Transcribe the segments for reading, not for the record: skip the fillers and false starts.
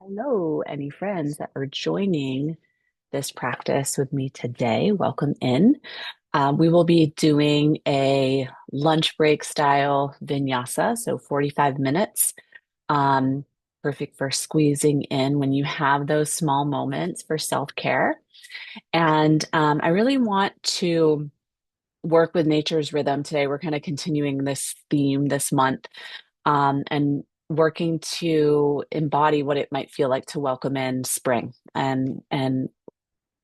Hello, any friends that are joining this practice with me today. Welcome in. We will be doing a lunch break style vinyasa, so 45 minutes. Um, Perfect for squeezing in when you have those small moments for self-care. And I really want to work with nature's rhythm today. We're kind of continuing this theme this month, and working to embody what it might feel like to welcome in spring and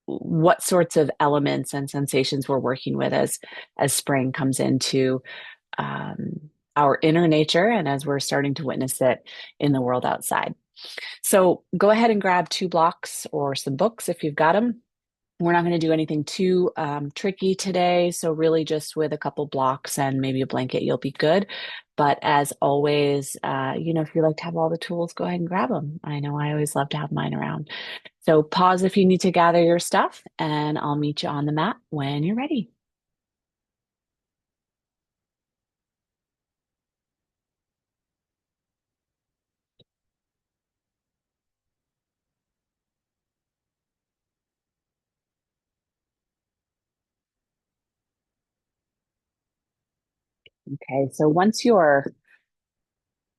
what sorts of elements and sensations we're working with as spring comes into our inner nature and as we're starting to witness it in the world outside. So go ahead and grab two blocks or some books if you've got them. We're not going to do anything too tricky today. So, really, just with a couple blocks and maybe a blanket, you'll be good. But as always, if you like to have all the tools, go ahead and grab them. I know I always love to have mine around. So, pause if you need to gather your stuff, and I'll meet you on the mat when you're ready. Okay, so once you're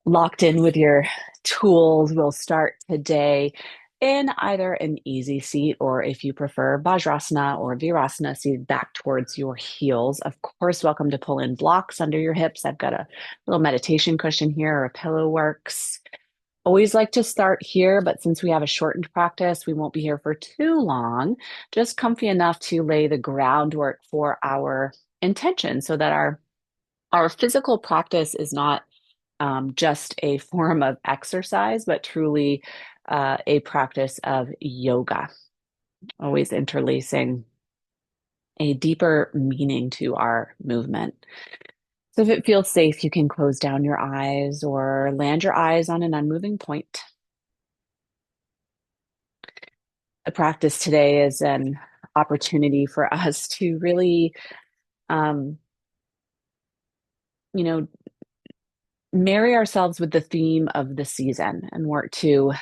locked in with your tools, we'll start today in either an easy seat or if you prefer Vajrasana or Virasana, seated back towards your heels. Of course, welcome to pull in blocks under your hips. I've got a little meditation cushion here or a pillow works. Always like to start here, but since we have a shortened practice, we won't be here for too long. Just comfy enough to lay the groundwork for our intention so that our physical practice is not just a form of exercise, but truly a practice of yoga, always interlacing a deeper meaning to our movement. So if it feels safe, you can close down your eyes or land your eyes on an unmoving point. The practice today is an opportunity for us to really, um, you know, marry ourselves with the theme of the season and work to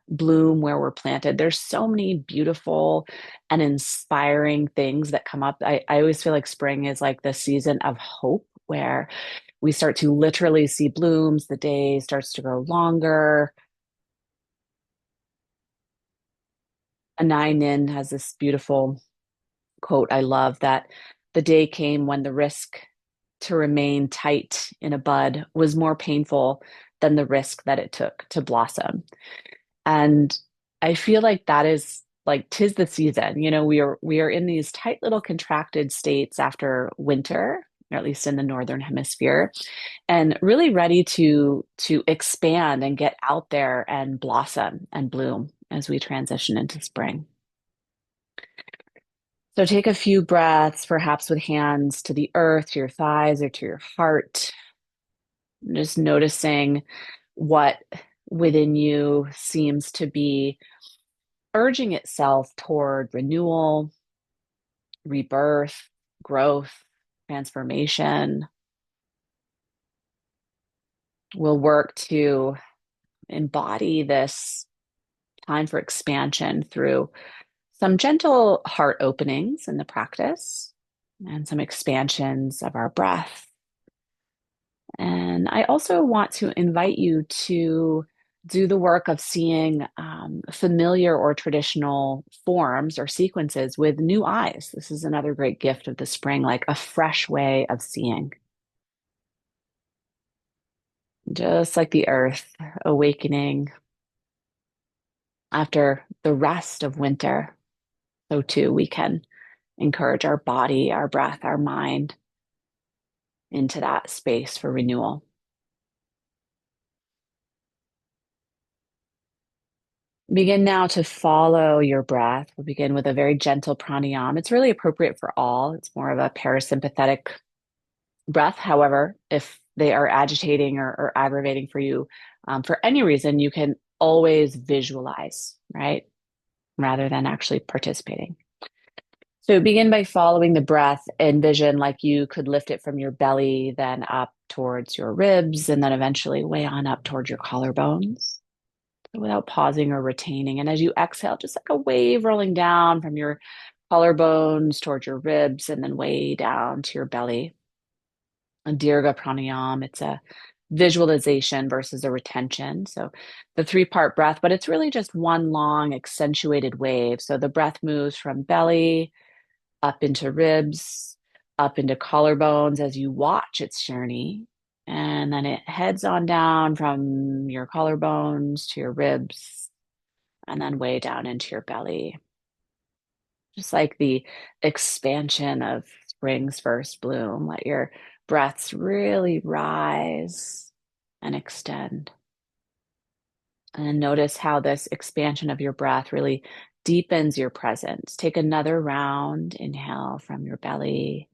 bloom where we're planted. There's so many beautiful and inspiring things that come up. I always feel like spring is like the season of hope where we start to literally see blooms, the day starts to grow longer. Anai Nin has this beautiful quote I love that the day came when the risk to remain tight in a bud was more painful than the risk that it took to blossom. And I feel like that is like tis the season. We are in these tight little contracted states after winter, or at least in the northern hemisphere, and really ready to expand and get out there and blossom and bloom as we transition into spring. So take a few breaths, perhaps with hands to the earth, to your thighs, or to your heart. Just noticing what within you seems to be urging itself toward renewal, rebirth, growth, transformation. We'll work to embody this time for expansion through some gentle heart openings in the practice and some expansions of our breath. And I also want to invite you to do the work of seeing familiar or traditional forms or sequences with new eyes. This is another great gift of the spring, like a fresh way of seeing. Just like the earth awakening after the rest of winter, so too we can encourage our body, our breath, our mind into that space for renewal. Begin now to follow your breath. We'll begin with a very gentle pranayama. It's really appropriate for all. It's more of a parasympathetic breath. However, if they are agitating or aggravating for you for any reason, you can always visualize, right? Rather than actually participating. So begin by following the breath. Envision like you could lift it from your belly, then up towards your ribs, and then eventually way on up towards your collarbones. without pausing or retaining. And as you exhale, just like a wave rolling down from your collarbones towards your ribs and then way down to your belly. A Dirga pranayam, it's a visualization versus a retention. So the three-part breath, but it's really just one long accentuated wave. So the breath moves from belly up into ribs, up into collarbones as you watch its journey. And then it heads on down from your collarbones to your ribs, and then way down into your belly. Just like the expansion of spring's first bloom, let your breaths really rise and extend. And notice how this expansion of your breath really deepens your presence. Take another round. Inhale from your belly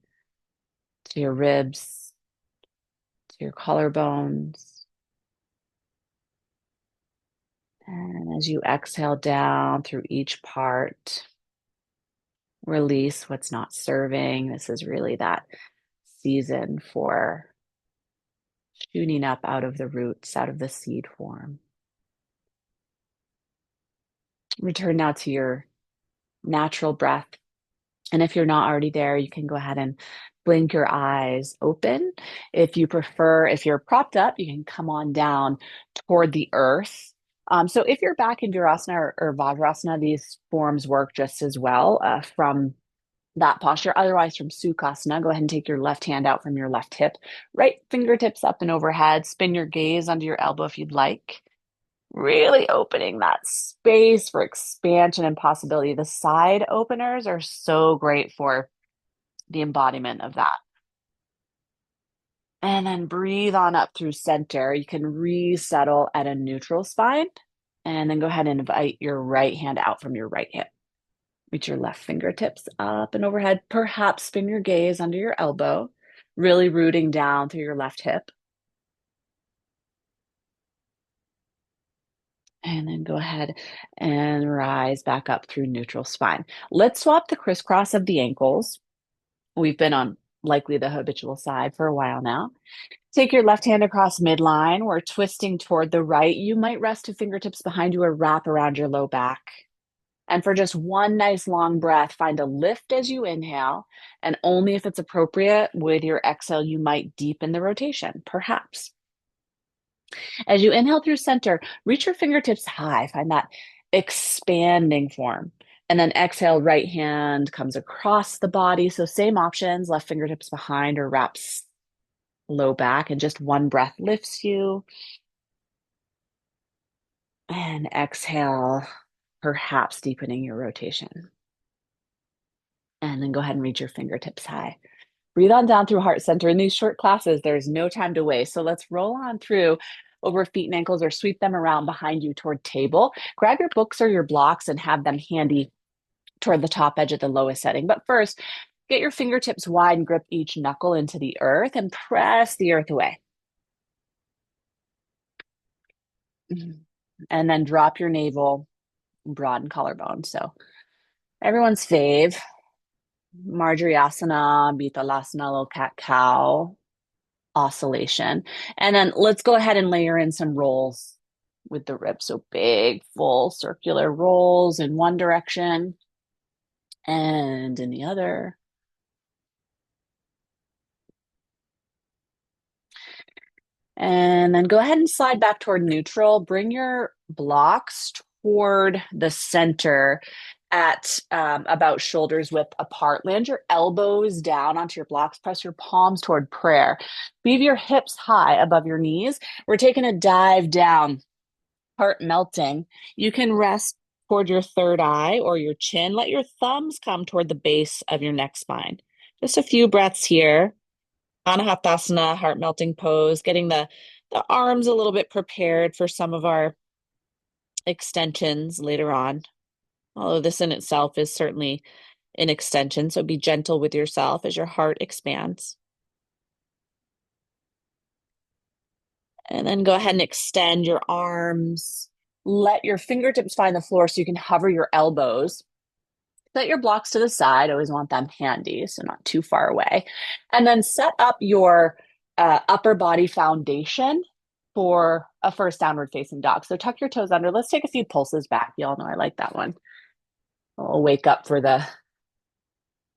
to your ribs, to your collarbones. And as you exhale down through each part, release what's not serving. This is really that season for shooting up out of the roots, out of the seed form. Return now to your natural breath. And if you're not already there, you can go ahead and blink your eyes open. If you prefer, if you're propped up, you can come on down toward the earth. So if you're back in Virasana or Vajrasana, these forms work just as well from that posture. Otherwise, from Sukhasana, go ahead and take your left hand out from your left hip, right fingertips up and overhead. Spin your gaze under your elbow if you'd like. Really opening that space for expansion and possibility. The side openers are so great for the embodiment of that. And then breathe on up through center. You can resettle at a neutral spine. And then go ahead and invite your right hand out from your right hip. Reach your left fingertips up and overhead. Perhaps spin your gaze under your elbow, really rooting down through your left hip. And then go ahead and rise back up through neutral spine. Let's swap the crisscross of the ankles. We've been on likely the habitual side for a while now. Take your left hand across midline. We're twisting toward the right. You might rest two fingertips behind you or wrap around your low back. And for just one nice long breath, find a lift as you inhale. And only if it's appropriate with your exhale, you might deepen the rotation, perhaps. As you inhale through center, reach your fingertips high. Find that expanding form. And then exhale, right hand comes across the body. So same options, left fingertips behind or wraps low back. And just one breath lifts you. And exhale, perhaps deepening your rotation. And then go ahead and reach your fingertips high. Breathe on down through heart center. In these short classes, there's no time to waste. So let's roll on through over feet and ankles or sweep them around behind you toward table. Grab your books or your blocks and have them handy toward the top edge of the lowest setting. But first, get your fingertips wide and grip each knuckle into the earth and press the earth away. And then drop your navel, broaden collarbone. So everyone's fave, Marjariasana, Bitalasana, little cat-cow, oscillation. And then let's go ahead and layer in some rolls with the ribs. So big, full circular rolls in one direction and in the other. And then go ahead and slide back toward neutral. Bring your blocks toward the center at about shoulders width apart. Land your elbows down onto your blocks. Press your palms toward prayer. Leave your hips high above your knees. We're taking a dive down, heart melting. You can rest toward your third eye or your chin. Let your thumbs come toward the base of your neck spine. Just a few breaths here. Anahatasana, heart melting pose, getting the arms a little bit prepared for some of our extensions later on. Although this in itself is certainly an extension, so be gentle with yourself as your heart expands. And then go ahead and extend your arms. Let your fingertips find the floor so you can hover your elbows. Set your blocks to the side. Always want them handy, so not too far away. And then set up your upper body foundation for a first downward facing dog. So tuck your toes under. Let's take a few pulses back. You all know I like that one. I'll wake up for the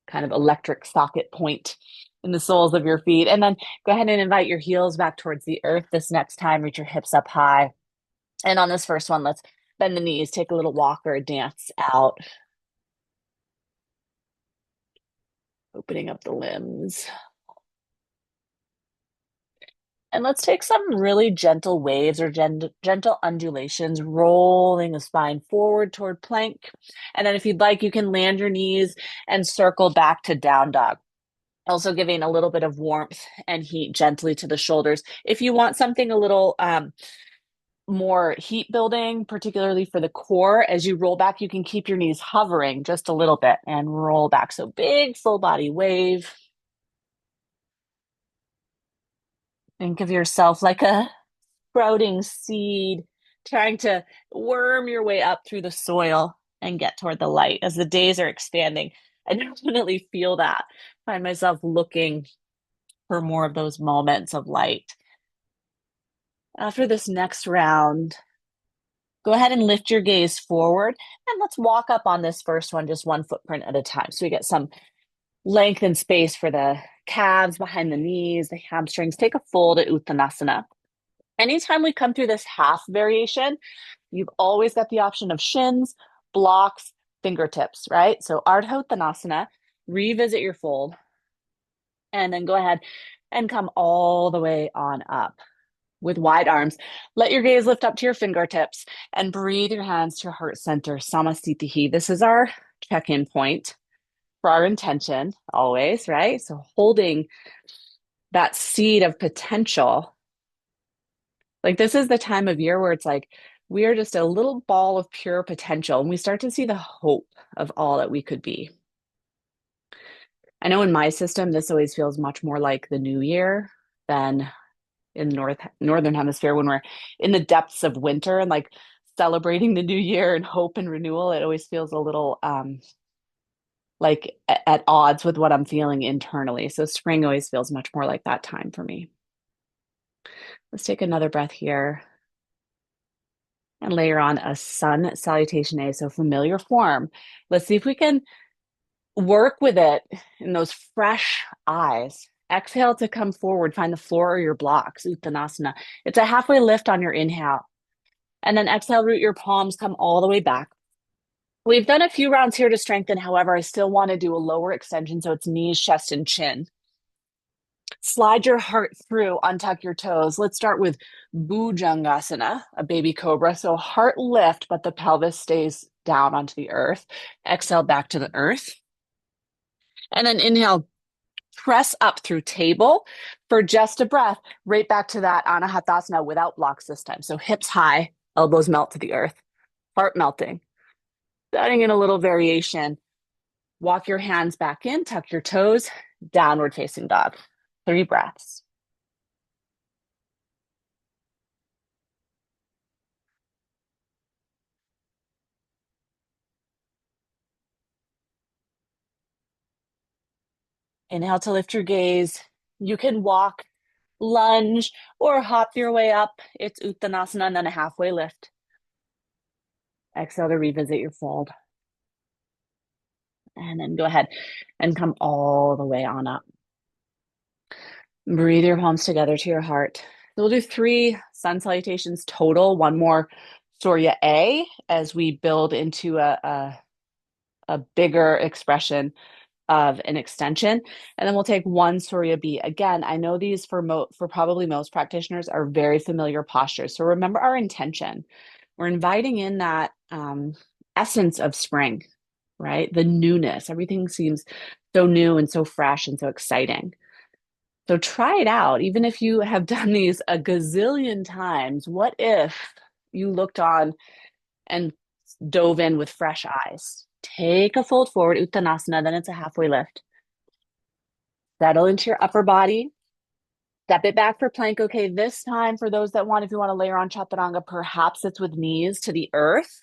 kind of electric socket point in the soles of your feet. And then go ahead and invite your heels back towards the earth. This next time, reach your hips up high. And on this first one, let's bend the knees, take a little walk or a dance out, opening up the limbs. And let's take some really gentle waves or gentle undulations, rolling the spine forward toward plank. And then if you'd like, you can land your knees and circle back to down dog. Also giving a little bit of warmth and heat gently to the shoulders. If you want something a little more heat building, particularly for the core, as you roll back, you can keep your knees hovering just a little bit and roll back. So big full body wave. Think of yourself like a sprouting seed, trying to worm your way up through the soil and get toward the light as the days are expanding. I definitely feel that. Find myself looking for more of those moments of light. After this next round, go ahead and lift your gaze forward and let's walk up on this first one, just one footprint at a time. So we get some length and space for the calves behind the knees, the hamstrings. Take a fold at Uttanasana. Anytime we come through this half variation, you've always got the option of shins, blocks, fingertips, right? So Ardha Uttanasana, revisit your fold, and then go ahead and come all the way on up with wide arms. Let your gaze lift up to your fingertips and breathe your hands to your heart center, Samasthitihi. This is our check-in point for our intention always, right? So holding that seed of potential. Like this is the time of year where it's like we are just a little ball of pure potential and we start to see the hope of all that we could be. I know in my system, this always feels much more like the new year than in the northern hemisphere when we're in the depths of winter and like celebrating the new year and hope and renewal. It always feels a little like at odds with what I'm feeling internally. So spring always feels much more like that time for me. Let's take another breath here and layer on a sun salutation A, so familiar form. Let's see if we can work with it in those fresh eyes. Exhale to come forward, find the floor or your blocks, Uttanasana. It's a halfway lift on your inhale. And then exhale, root your palms, come all the way back. We've done a few rounds here to strengthen. However, I still want to do a lower extension, so it's knees, chest, and chin. Slide your heart through, untuck your toes. Let's start with Bhujangasana, a baby cobra. So heart lift, but the pelvis stays down onto the earth. Exhale back to the earth. And then inhale, press up through table for just a breath, right back to that Anahatasana without blocks this time. So hips high, elbows melt to the earth, heart melting. Adding in a little variation, walk your hands back in, tuck your toes, downward facing dog. 3 breaths. Inhale to lift your gaze. You can walk, lunge, or hop your way up. It's Uttanasana and then a halfway lift. Exhale to revisit your fold. And then go ahead and come all the way on up. Breathe your palms together to your heart. We'll do 3 sun salutations total, one more Surya A as we build into a bigger expression of an extension. And then we'll take 1 Surya B. Again, I know these for probably most practitioners are very familiar postures. So remember our intention. We're inviting in that essence of spring, right? The newness. Everything seems so new and so fresh and so exciting. So try it out. Even if you have done these a gazillion times, what if you looked on and dove in with fresh eyes? Take a fold forward, Uttanasana, then it's a halfway lift. Settle into your upper body. Step it back for plank. Okay, this time for those that want, if you want to layer on chaturanga, perhaps it's with knees to the earth,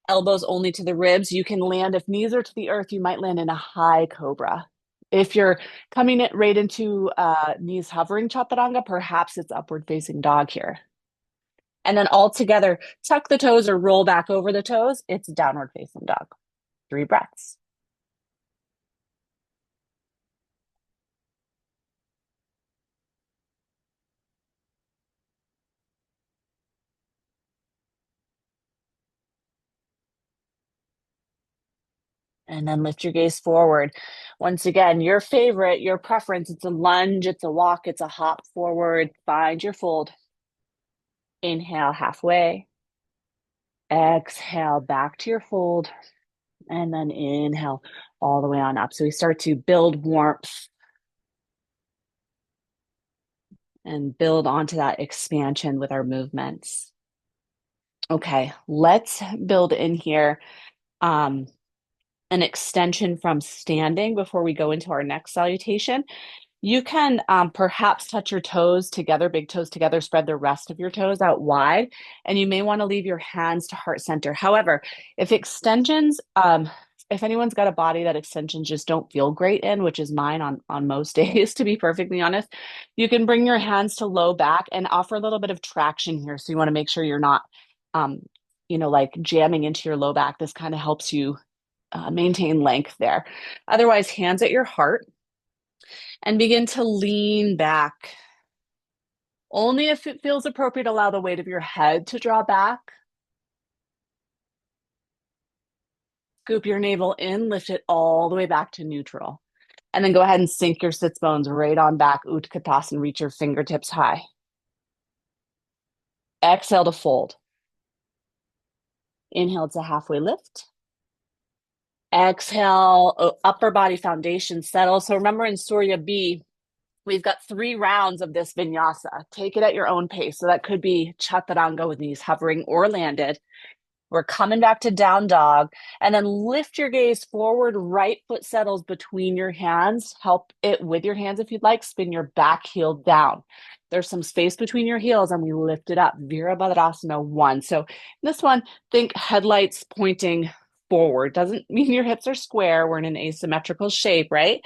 elbows only to the ribs. You can land, if knees are to the earth, you might land in a high cobra. If you're coming right into knees hovering chaturanga, perhaps it's upward facing dog here. And then all together, tuck the toes or roll back over the toes. It's downward facing dog. 3 breaths. And then lift your gaze forward. Once again, your favorite, your preference, it's a lunge, it's a walk, it's a hop forward. Find your fold. Inhale halfway. Exhale back to your fold. And then inhale all the way on up. So we start to build warmth and build onto that expansion with our movements. Okay, let's build in here an extension from standing before we go into our next salutation. You can perhaps touch your toes together, big toes together, spread the rest of your toes out wide, and you may want to leave your hands to heart center. However, if extensions, if anyone's got a body that extensions just don't feel great in, which is mine on most days, to be perfectly honest, you can bring your hands to low back and offer a little bit of traction here. So you want to make sure you're not, um, like jamming into your low back. This kind of helps you maintain length there. Otherwise, hands at your heart and begin to lean back. Only if it feels appropriate, allow the weight of your head to draw back. Scoop your navel in, lift it all the way back to neutral. And then go ahead and sink your sits bones right on back, Utkatasana, reach your fingertips high. Exhale to fold. Inhale to halfway lift. Exhale, upper body foundation settle. So remember in Surya B, we've got 3 rounds of this vinyasa. Take it at your own pace. So that could be chaturanga with knees hovering or landed. We're coming back to down dog, and then lift your gaze forward. Right foot settles between your hands. Help it with your hands if you'd like. Spin your back heel down. There's some space between your heels, and we lift it up. Virabhadrasana 1. So this one, think headlights pointing forward. Doesn't mean your hips are square. We're in an asymmetrical shape, right?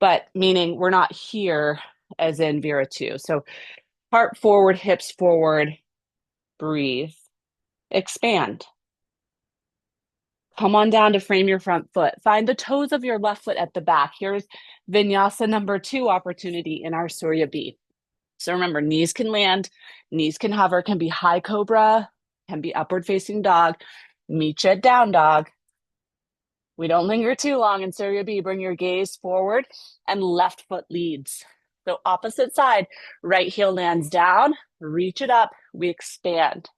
But meaning we're not here as in Vira 2. So heart forward, hips forward, breathe, expand. Come on down to frame your front foot. Find the toes of your left foot at the back. Here's Vinyasa number 2 opportunity in our Surya B. So remember, knees can land, knees can hover, can be high cobra, can be upward facing dog, meet you at down dog. We don't linger too long in Surya B. Bring your gaze forward and left foot leads. So opposite side, right heel lands down, reach it up, we expand.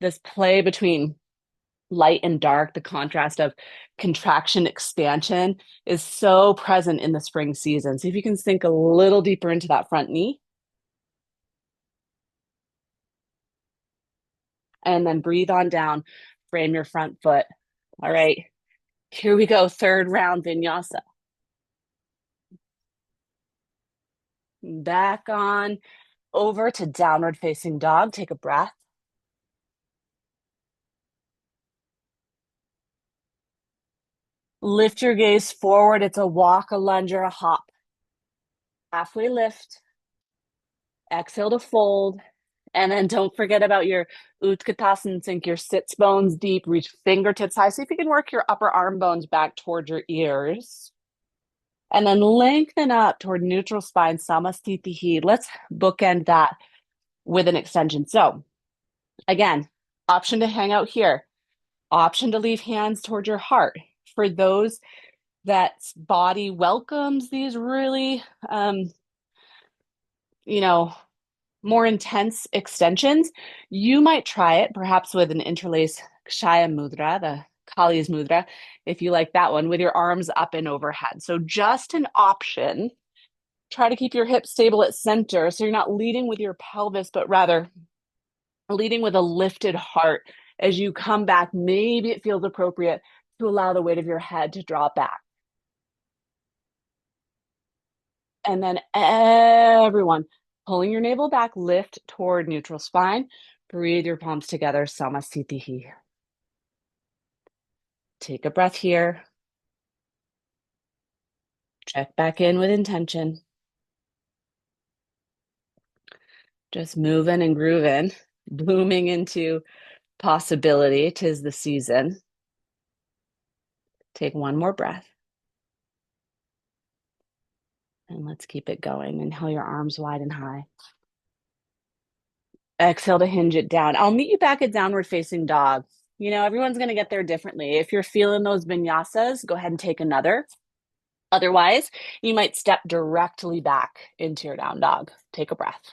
This play between light and dark, the contrast of contraction, expansion is so present in the spring season. See if you can sink a little deeper into that front knee. And then breathe on down, frame your front foot. All right, here we go. 3rd round vinyasa. Back on over to downward facing dog. Take a breath. Lift your gaze forward. It's a walk, a lunge, or a hop. Halfway lift. Exhale to fold. And then don't forget about your Utkatasana, sink your sits bones deep, reach fingertips high. See if you can work your upper arm bones back toward your ears. And then lengthen up toward neutral spine, Samastitihi. Let's bookend that with an extension. So again, option to hang out here, option to leave hands toward your heart. For those that body welcomes these really, more intense extensions, you might try it perhaps with an interlace Kshaya Mudra, the Kali's Mudra, if you like that one, with your arms up and overhead. So just an option. Try to keep your hips stable at center so you're not leading with your pelvis, but rather leading with a lifted heart. As you come back, maybe it feels appropriate to allow the weight of your head to draw back. And then everyone, pulling your navel back, lift toward neutral spine. Breathe your palms together, Samasthitihi. Take a breath here. Check back in with intention. Just moving and grooving. blooming into possibility. 'Tis the season. Take one more breath. And let's keep it going. Inhale your arms wide and high. Exhale to hinge it down. I'll meet you back at downward facing dog. You know, everyone's going to get there differently. If you're feeling those vinyasas, go ahead and take another. Otherwise, you might step directly back into your down dog. Take a breath.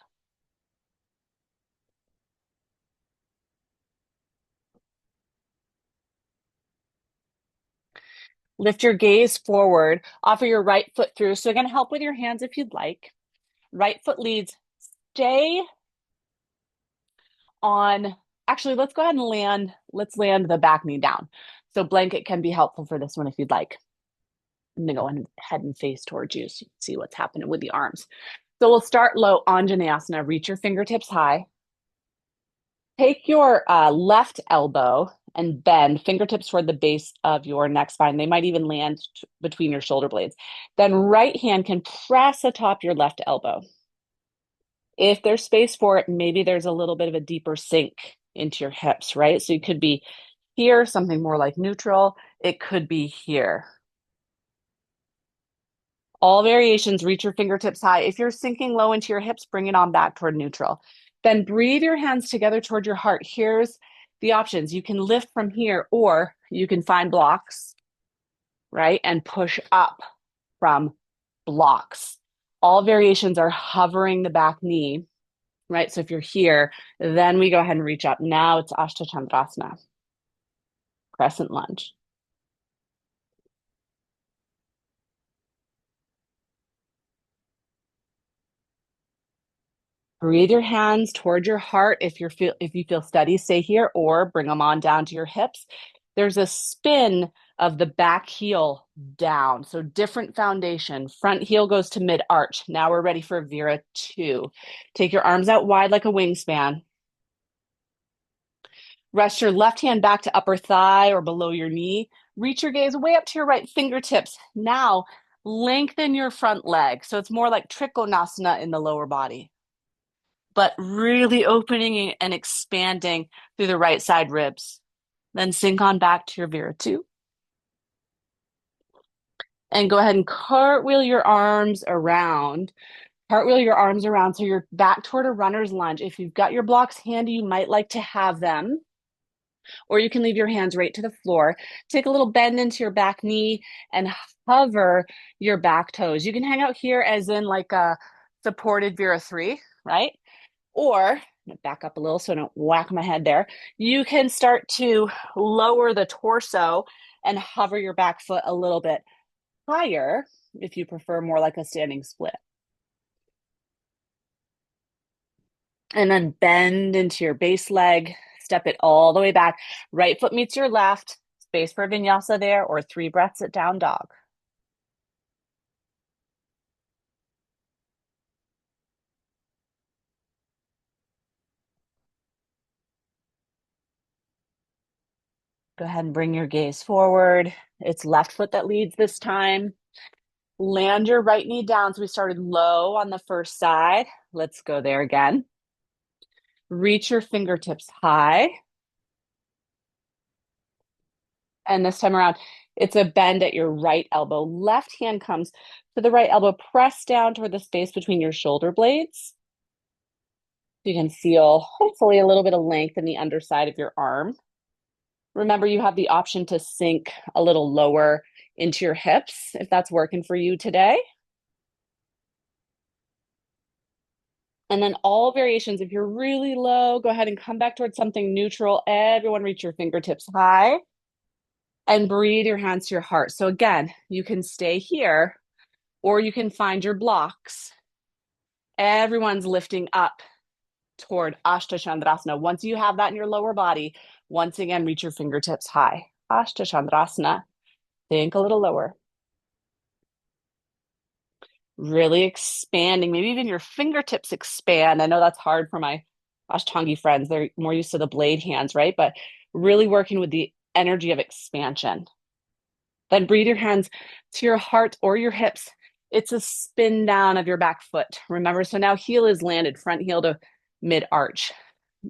Lift your gaze forward. Offer your right foot through. So again, help with your hands if you'd like. Right foot leads. Stay on. Actually, let's go ahead and land. Let's land the back knee down. So blanket can be helpful for this one if you'd like. I'm gonna go ahead and face towards you so you can see what's happening with the arms. So we'll start low, Anjaneyasana. Reach your fingertips high. Take your left elbow and bend fingertips toward the base of your neck spine. They might even land between your shoulder blades. Then right hand can press atop your left elbow. If there's space for it, maybe there's a little bit of a deeper sink into your hips, right? So you could be here, something more like neutral. It could be here. All variations, reach your fingertips high. If you're sinking low into your hips, bring it on back toward neutral. Then breathe your hands together toward your heart. Here's the options. You can lift from here, or you can find blocks, right? And push up from blocks. All variations are hovering the back knee, right? So if you're here, then we go ahead and reach up. Now it's Ashtachandrasana, crescent lunge. Breathe your hands toward your heart. If you feel steady, stay here or bring them on down to your hips. There's a spin of the back heel down. So different foundation. Front heel goes to mid arch. Now we're ready for Vira 2. Take your arms out wide like a wingspan. Rest your left hand back to upper thigh or below your knee. Reach your gaze way up to your right fingertips. Now lengthen your front leg. So it's more like Trikonasana in the lower body, but really opening and expanding through the right side ribs. Then sink on back to your Vira 2. And go ahead and cartwheel your arms around. Cartwheel your arms around so you're back toward a runner's lunge. If you've got your blocks handy, you might like to have them, or you can leave your hands right to the floor. Take a little bend into your back knee and hover your back toes. You can hang out here as in like a supported Vira 3, right? Or back up a little so I don't whack my head there. You can start to lower the torso and hover your back foot a little bit higher if you prefer more like a standing split. And then bend into your base leg, step it all the way back. Right foot meets your left, space for vinyasa there, or 3 breaths at down dog. Go ahead and bring your gaze forward. It's left foot that leads this time. Land your right knee down. So we started low on the first side. Let's go there again. Reach your fingertips high. And this time around, it's a bend at your right elbow. Left hand comes to the right elbow. Press down toward the space between your shoulder blades. You can feel hopefully a little bit of length in the underside of your arm. Remember, you have the option to sink a little lower into your hips if that's working for you today. And then all variations, if you're really low, go ahead and come back towards something neutral. Everyone reach your fingertips high and breathe your hands to your heart. So again, you can stay here or you can find your blocks. Everyone's lifting up toward Ashtachandrasana. Once you have that in your lower body, once again, reach your fingertips high. Ashtachandrasana. Think a little lower. Really expanding. Maybe even your fingertips expand. I know that's hard for my Ashtangi friends. They're more used to the blade hands, right? But really working with the energy of expansion. Then breathe your hands to your heart or your hips. It's a spin down of your back foot. Remember, so now heel is landed, front heel to mid arch.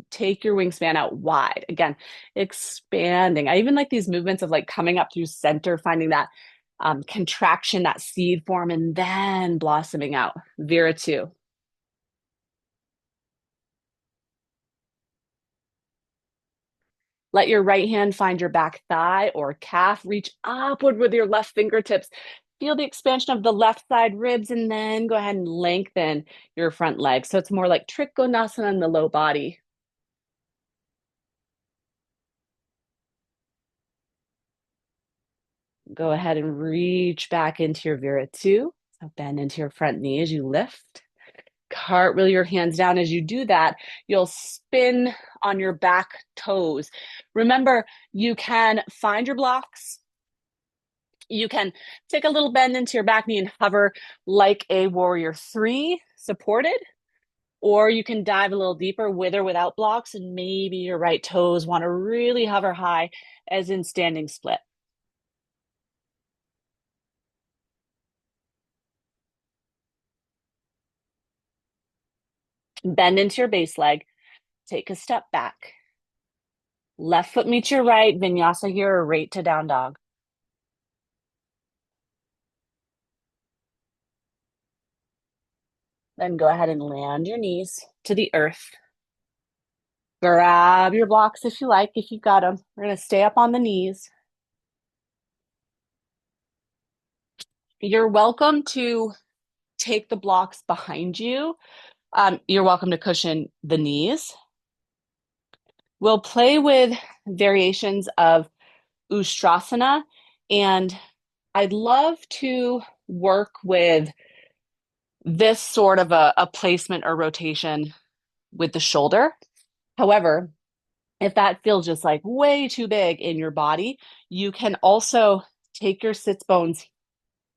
Take your wingspan out wide. Again, expanding. I even like these movements of like coming up through center, finding that contraction, that seed form, and then blossoming out. Vira two. Let your right hand find your back thigh or calf. Reach upward with your left fingertips. Feel the expansion of the left side ribs, and then go ahead and lengthen your front leg. So it's more like Trikonasana in the low body. Go ahead and reach back into your Vira two. So bend into your front knee as you lift. Cartwheel your hands down. As you do that, you'll spin on your back toes. Remember, you can find your blocks. You can take a little bend into your back knee and hover like a warrior three, supported, or you can dive a little deeper with or without blocks, and maybe your right toes want to really hover high as in standing split. Bend into your base leg. Take a step back. Left foot meets your right, vinyasa here, or right to down dog. Then go ahead and land your knees to the earth. Grab your blocks if you like, if you've got them. We're going to stay up on the knees. You're welcome to take the blocks behind you. You're welcome to cushion the knees. We'll play with variations of Ustrasana, and I'd love to work with this sort of a placement or rotation with the shoulder. However, if that feels just like way too big in your body, you can also take your sits bones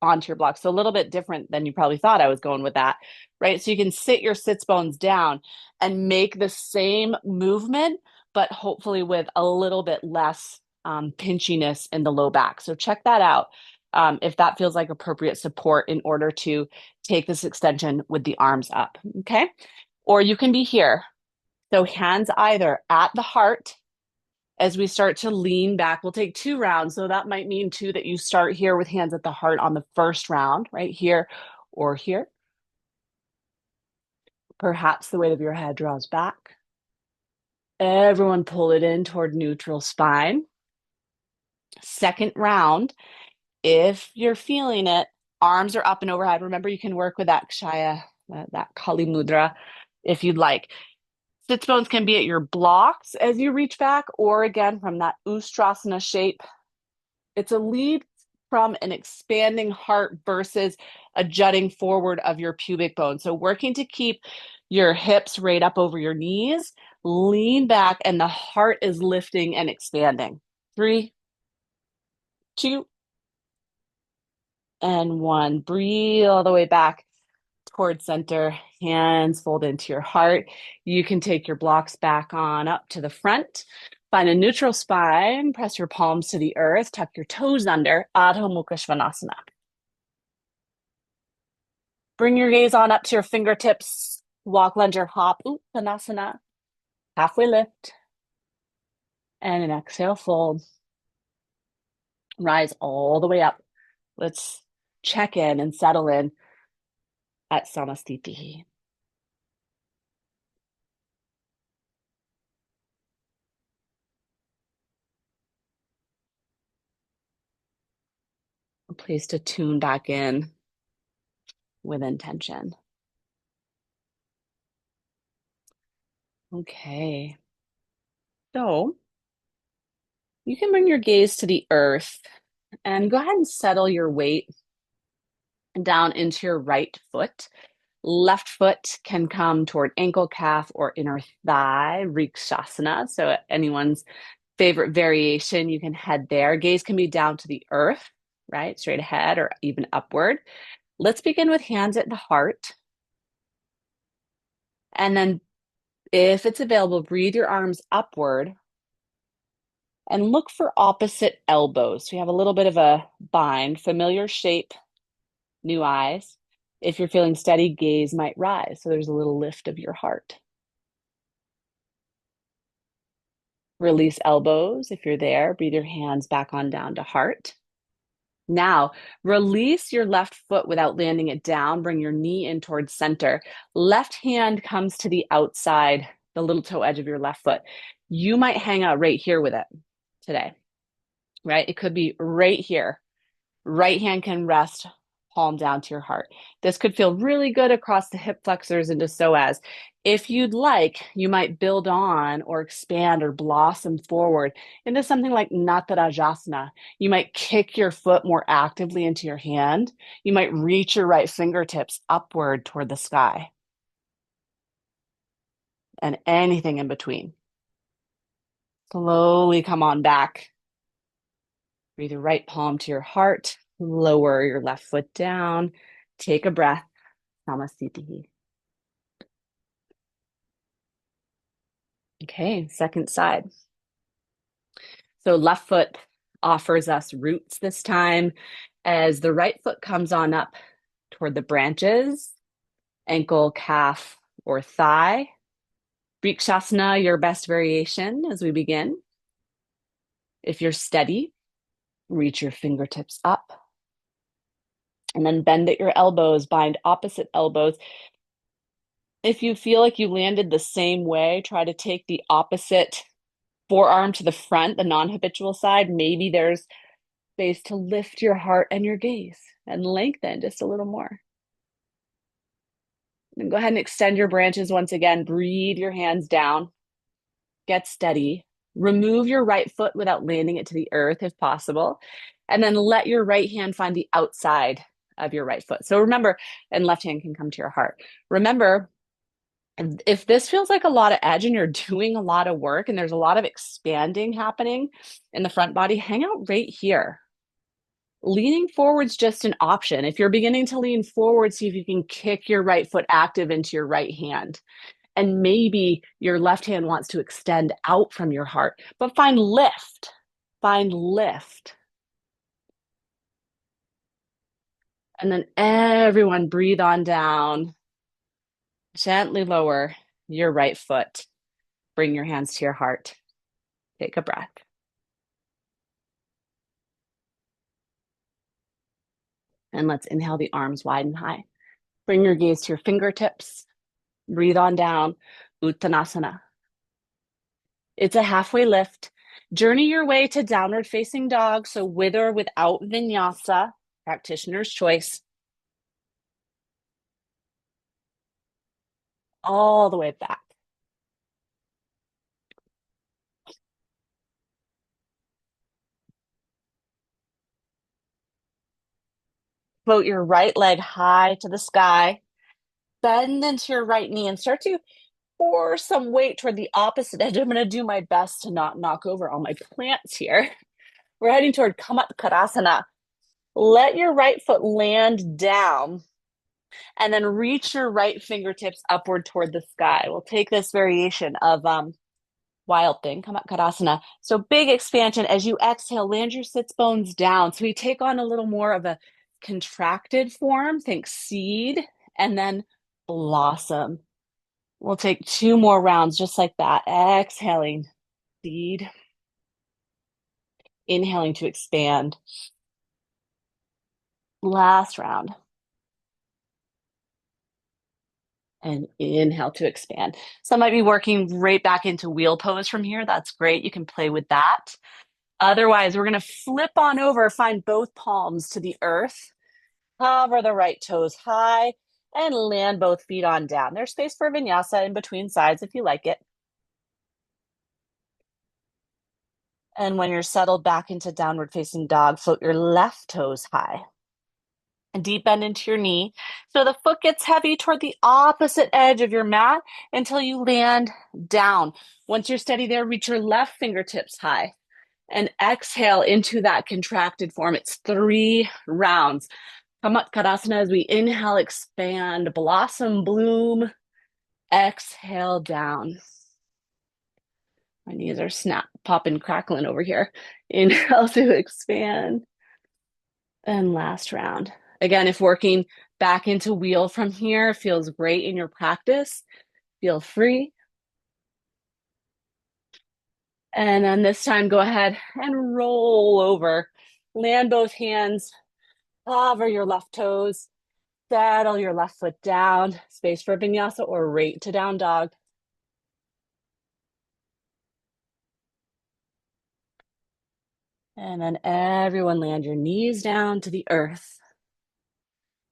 onto your block. So a little bit different than you probably thought I was going with that, right? So you can sit your sits bones down and make the same movement, but hopefully with a little bit less pinchiness in the low back. So check that out if that feels like appropriate support in order to take this extension with the arms up, okay? Or you can be here. So hands either at the heart as we start to lean back. We'll take 2 rounds. So that might mean too that you start here with hands at the heart on the first round, right here or here. Perhaps the weight of your head draws back. Everyone pull it in toward neutral spine. Second round, if you're feeling it, arms are up and overhead. Remember, you can work with that Kshaya, that Kali Mudra, if you'd like. Sits bones can be at your blocks as you reach back, or again, from that Ustrasana shape. It's a lead from an expanding heart versus a jutting forward of your pubic bone. So working to keep your hips right up over your knees, lean back, and the heart is lifting and expanding. 3, 2, and 1. Breathe all the way back towards center. Hands fold into your heart. You can take your blocks back on up to the front. Find a neutral spine. Press your palms to the earth. Tuck your toes under. Adho Mukha Svanasana. Bring your gaze on up to your fingertips. Walk, lunge, or hop. Uttanasana. Halfway lift. And an exhale, fold. Rise all the way up. Let's check in and settle in at Samastiti. A place to tune back in with intention. Okay. So you can bring your gaze to the earth and go ahead and settle your weight down into your right foot. Left foot can come toward ankle, calf, or inner thigh, Rikshasana. So anyone's favorite variation, you can head there. Gaze can be down to the earth, right? Straight ahead or even upward. Let's begin with hands at the heart. And then if it's available, breathe your arms upward and look for opposite elbows. So you have a little bit of a bind, familiar shape, new eyes. If you're feeling steady, gaze might rise. So there's a little lift of your heart. Release elbows if you're there. Breathe your hands back on down to heart. Now, release your left foot without landing it down. Bring your knee in towards center. Left hand comes to the outside, the little toe edge of your left foot. You might hang out right here with it today, right? It could be right here. Right hand can rest palm down to your heart. This could feel really good across the hip flexors into psoas. If you'd like, you might build on or expand or blossom forward into something like Natarajasana. You might kick your foot more actively into your hand. You might reach your right fingertips upward toward the sky and anything in between. Slowly come on back. Breathe your right palm to your heart. Lower your left foot down. Take a breath. Samasthiti. Okay, second side. So left foot offers us roots this time as the right foot comes on up toward the branches, ankle, calf, or thigh. Vrikshasana, your best variation as we begin. If you're steady, reach your fingertips up. And then bend at your elbows, bind opposite elbows. If you feel like you landed the same way, try to take the opposite forearm to the front, the non-habitual side. Maybe there's space to lift your heart and your gaze and lengthen just a little more. And go ahead and extend your branches once again. Breathe your hands down. Get steady. Remove your right foot without landing it to the earth if possible. And then let your right hand find the outside of your right foot. So remember, and left hand can come to your heart. Remember, if this feels like a lot of edge and you're doing a lot of work and there's a lot of expanding happening in the front body, hang out right here. Leaning forward's just an option. If you're beginning to lean forward, see if you can kick your right foot active into your right hand. And maybe your left hand wants to extend out from your heart, but find lift. Find lift. And then everyone breathe on down. Gently lower your right foot. Bring your hands to your heart. Take a breath. And let's inhale the arms wide and high. Bring your gaze to your fingertips. Breathe on down. Uttanasana. It's a halfway lift. Journey your way to downward facing dog. So with or without vinyasa, practitioner's choice. All the way back. Float your right leg high to the sky. Bend into your right knee and start to pour some weight toward the opposite edge. I'm going to do my best to not knock over all my plants here. We're heading toward Kamatkarasana. Let your right foot land down and then reach your right fingertips upward toward the sky. We'll take this variation of wild thing, Kamatkarasana. So big expansion. As you exhale, land your sits bones down. So we take on a little more of a contracted form. Think seed and then blossom. We'll take 2 more rounds just like that. Exhaling, seed. Inhaling to expand. Last round. And inhale to expand. Some might be working right back into wheel pose from here. That's great. You can play with that. Otherwise, we're going to flip on over, find both palms to the earth, hover the right toes high, and land both feet on down. There's space for vinyasa in between sides if you like it. And when you're settled back into downward facing dog, float your left toes high. And deep bend into your knee. So the foot gets heavy toward the opposite edge of your mat until you land down. Once you're steady there, reach your left fingertips high and exhale into that contracted form. It's 3 rounds. Kamatkarasana as we inhale, expand, blossom, bloom, exhale down. My knees are snap, popping, crackling over here. Inhale to expand. And last round. Again, if working back into wheel from here feels great in your practice, feel free. And then this time, go ahead and roll over. Land both hands, hover your left toes, settle your left foot down, space for vinyasa or right to down dog. And then everyone land your knees down to the earth.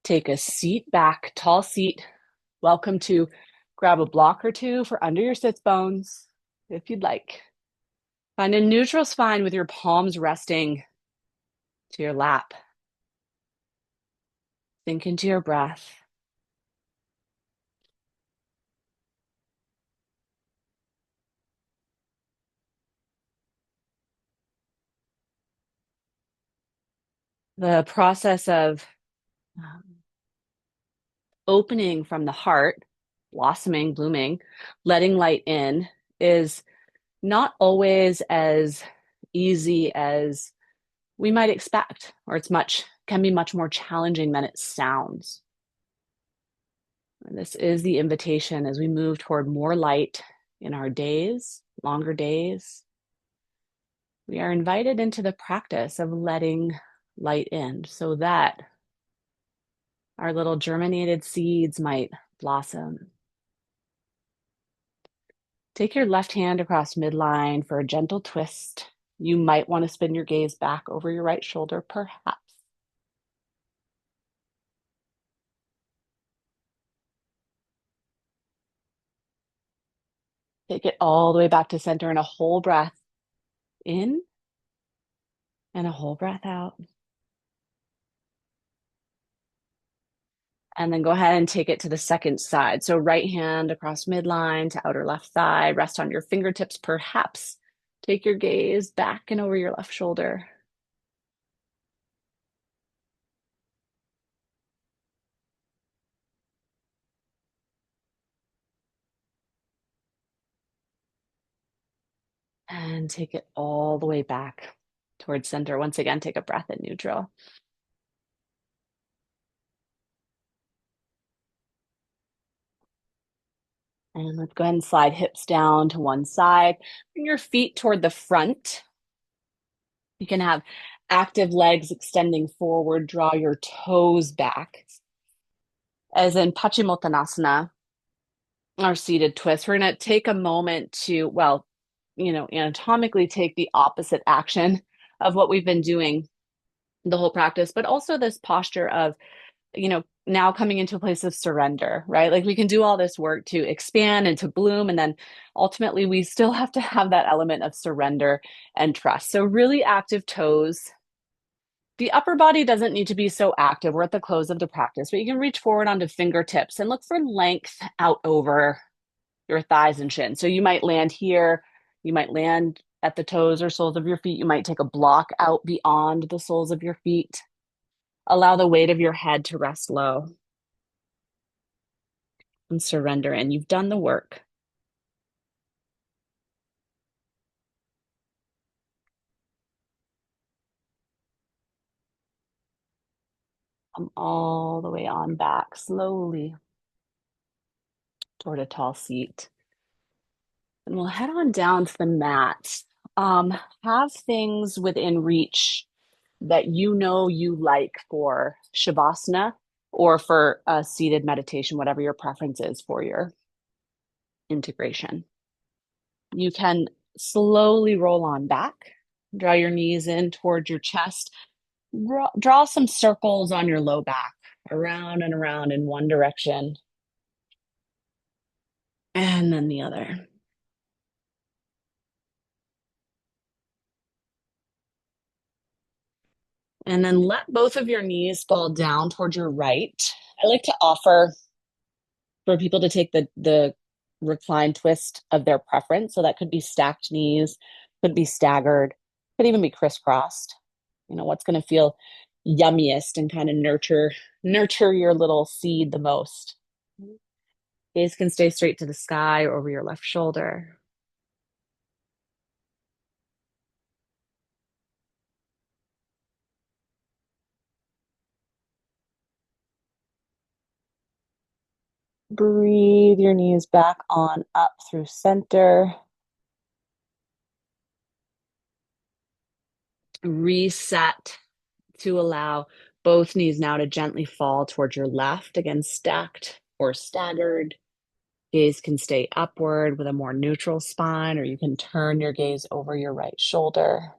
Take a seat back, tall seat. Welcome to grab a block or two for under your sits bones if you'd like. Find a neutral spine with your palms resting to your lap. Sink into your breath. The process of um, opening from the heart, blossoming, blooming, letting light in is not always as easy as we might expect, or can be much more challenging than it sounds. And this is the invitation as we move toward more light in our days, longer days. We are invited into the practice of letting light in so that our little germinated seeds might blossom. Take your left hand across midline for a gentle twist. You might want to spin your gaze back over your right shoulder, perhaps. Take it all the way back to center and a whole breath in and a whole breath out. And then go ahead and take it to the second side. So right hand across midline to outer left thigh. Rest on your fingertips, perhaps. Take your gaze back and over your left shoulder. And take it all the way back towards center. Once again, take a breath at neutral. And let's go ahead and slide hips down to one side. Bring your feet toward the front. You can have active legs extending forward. Draw your toes back. As in Paschimottanasana, our seated twist, we're going to take a moment to, anatomically take the opposite action of what we've been doing the whole practice, but also this posture of now coming into a place of surrender, right? Like we can do all this work to expand and to bloom. And then ultimately, we still have to have that element of surrender and trust. So, really active toes. The upper body doesn't need to be so active. We're at the close of the practice, but you can reach forward onto fingertips and look for length out over your thighs and shins. So, you might land here, you might land at the toes or soles of your feet. You might take a block out beyond the soles of your feet. Allow the weight of your head to rest low and surrender. And you've done the work. Come all the way on back slowly toward a tall seat. And we'll head on down to the mat. Have things within reach that you like for Shavasana or for a seated meditation, whatever your preference is for your integration. You can slowly roll on back, draw your knees in towards your chest, draw some circles on your low back, around and around in one direction, and then the other. And then let both of your knees fall down towards your right. I like to offer for people to take the recline twist of their preference. So that could be stacked knees, could be staggered, could even be crisscrossed. What's going to feel yummiest and kind of nurture your little seed the most. Gaze can stay straight to the sky or over your left shoulder. Breathe your knees back on up through center. Reset to allow both knees now to gently fall towards your left, again, stacked or staggered. Gaze can stay upward with a more neutral spine, or you can turn your gaze over your right shoulder.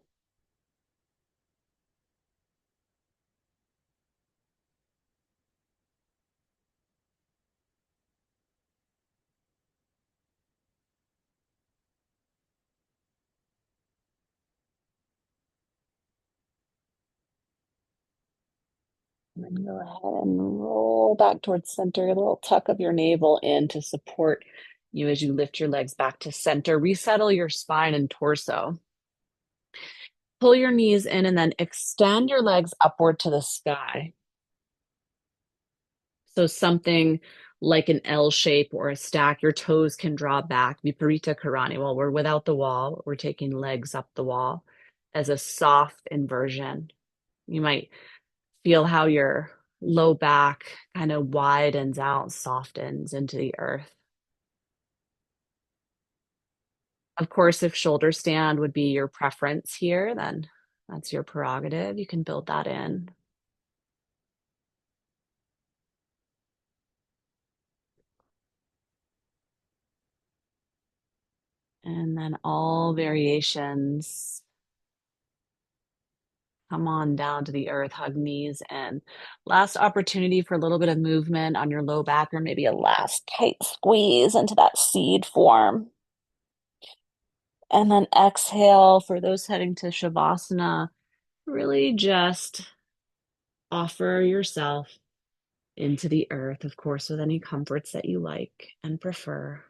And then go ahead and roll back towards center, a little tuck of your navel in to support you as you lift your legs back to center. Resettle your spine and torso. Pull your knees in and then extend your legs upward to the sky. So something like an L shape or a stack, your toes can draw back. Viparita Karani. Well, we're without the wall. We're taking legs up the wall as a soft inversion. You might feel how your low back kind of widens out, softens into the earth. Of course, if shoulder stand would be your preference here, then that's your prerogative. You can build that in. And then all variations. Come on down to the earth, hug knees in. Last opportunity for a little bit of movement on your low back, or maybe a last tight squeeze into that seed form. And then exhale for those heading to Shavasana. Really just offer yourself into the earth, of course, with any comforts that you like and prefer.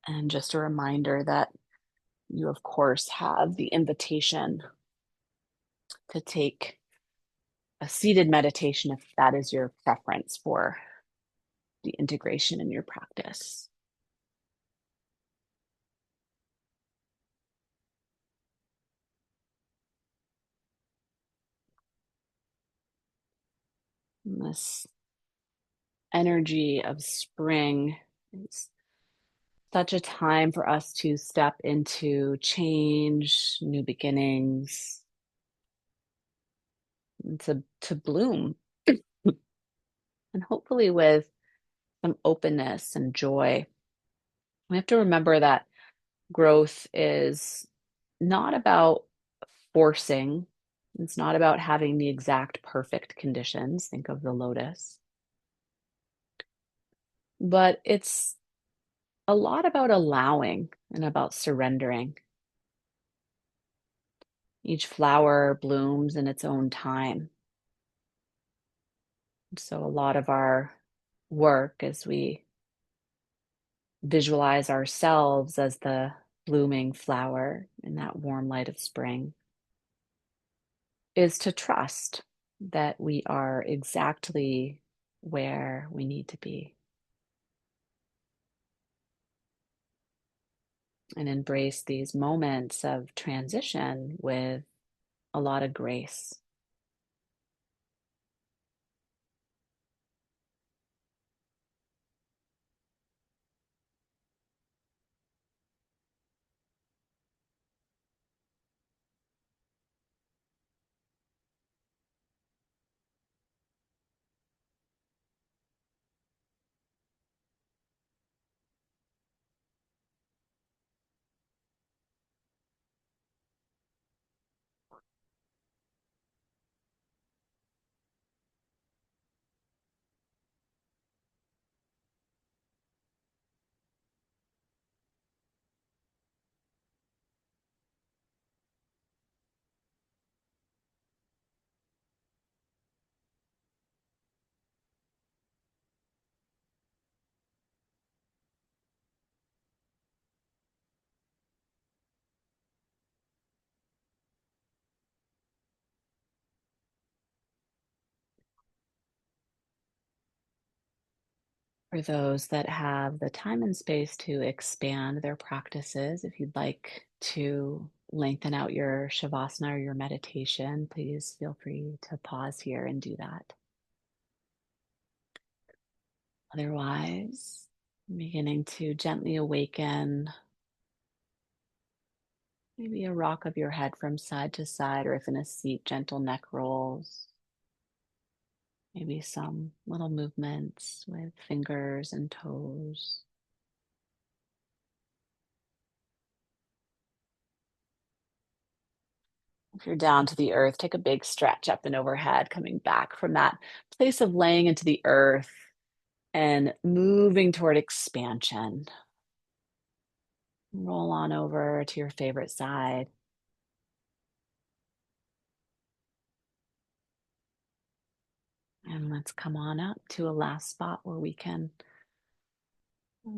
And just a reminder that you, of course, have the invitation to take a seated meditation if that is your preference for the integration in your practice. And this energy of spring is such a time for us to step into change, new beginnings, and to bloom, and hopefully with some openness and joy. We have to remember that growth is not about forcing. It's not about having the exact perfect conditions. Think of the lotus. But it's a lot about allowing and about surrendering. Each flower blooms in its own time. So, a lot of our work as we visualize ourselves as the blooming flower in that warm light of spring is to trust that we are exactly where we need to be and embrace these moments of transition with a lot of grace. For those that have the time and space to expand their practices, if you'd like to lengthen out your Shavasana or your meditation, please feel free to pause here and do that. Otherwise, beginning to gently awaken Maybe a rock of your head from side to side, or if in a seat, gentle neck rolls. Maybe some little movements with fingers and toes. If you're down to the earth, take a big stretch up and overhead, coming back from that place of laying into the earth and moving toward expansion. Roll on over to your favorite side. And let's come on up to a last spot where we can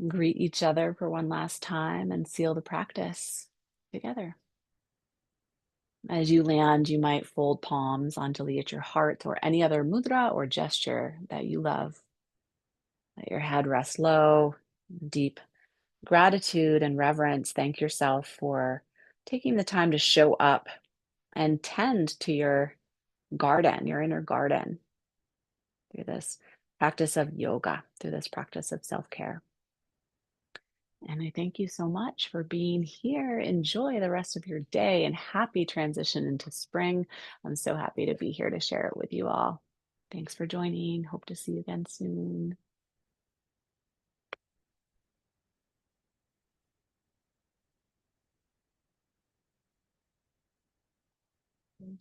greet each other for one last time and seal the practice together. As you land, you might fold palms gently at your heart or any other mudra or gesture that you love. Let your head rest low, deep gratitude and reverence. Thank yourself for taking the time to show up and tend to your garden, your inner garden, through this practice of yoga, through this practice of self-care. And I thank you so much for being here. Enjoy the rest of your day and happy transition into spring. I'm so happy to be here to share it with you all. Thanks for joining. Hope to see you again soon.